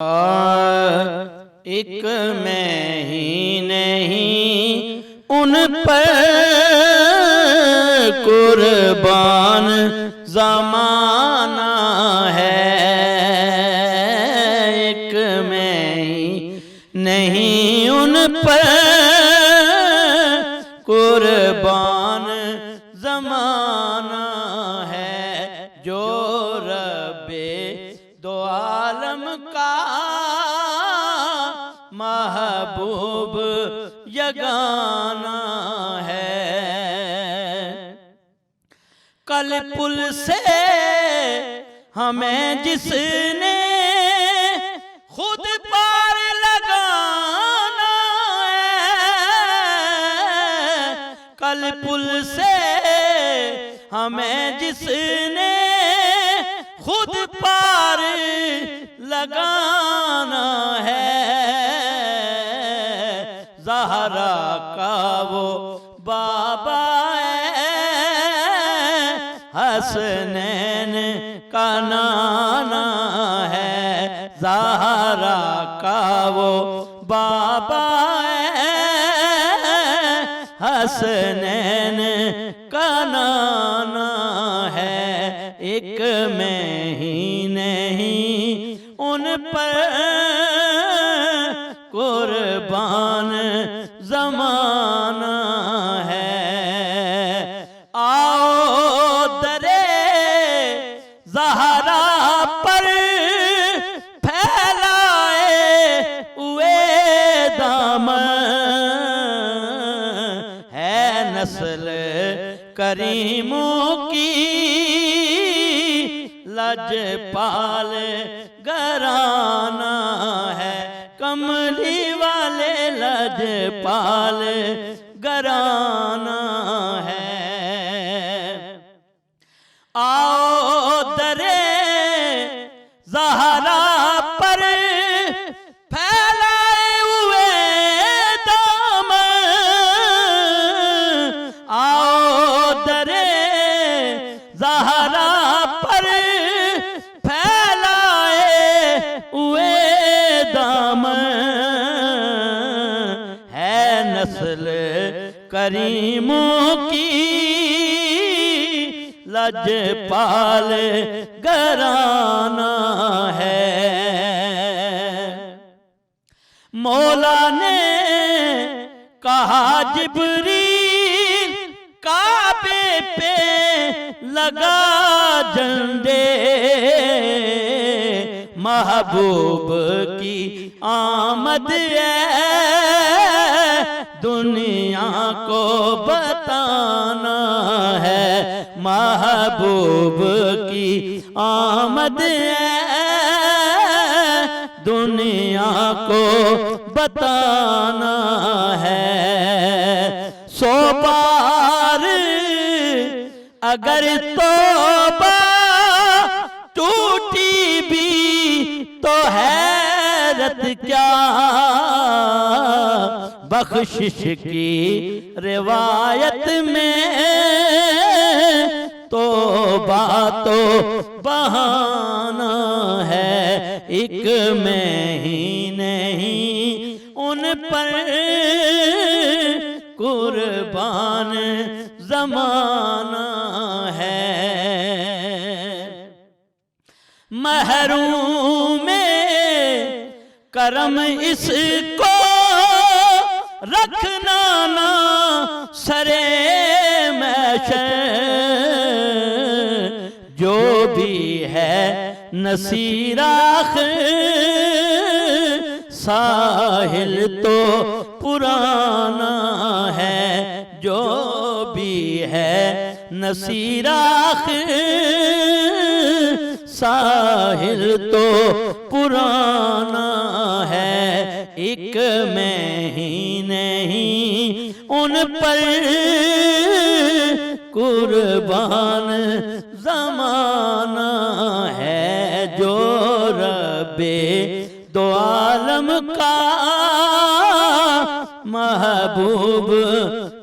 एक मैं ही नहीं उन पर कुर्बान ज़माना है। एक मैं ही नहीं उन पर कुर्बान ज़माना है। जो रब्बे दो आलम का महबूब यगाना है। कल पुल से हमें जिसने खुद पार लगाना है। कल पुल से हमें जिसने खुद पार लगाना है। ज़हरा का वो बाबा हसनैन का नाना है। ज़हरा का वो बाबा हसनैन का नाना है। एक मैं ही नहीं उन पर कुर्बान ज़माना है। आओ दरे ज़हरा पर फैलाए हुए दामन है। नस्ल करीमों की लजपाल घराना है। कमली वाले लजपाल घराना है। आओ दरे ज़हरा पर फैलाए हुए दामन। आओ दरे ज़हरा पर फैलाए हुए दामन है। नस्ल करीमों की लजपाल घराना है। मौला ने कहा जिब्रील काबे पे लगा झंडे। महबूब की आमद है दुनिया को बताना है। महबूब की आमद है दुनिया को बताना है। 100 बार अगर तौबा टूटी भी तो हैरत क्या। बख्शिश की रिवायत में तौबा तो बहाना है। एक मैं ही नहीं उन पर कुर्बान ज़माना है। महरूम में करम इसको रखना ना सरे महशर। जो भी है नसीराख साहिल तो पुराना है। जो भी है नसीराख साहिल तो पुराना है। एक मैं ही नहीं उन पर कुर्बान ज़माना है। जो रब्बे दो आलम का महबूब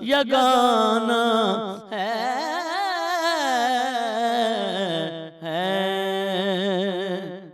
यगाना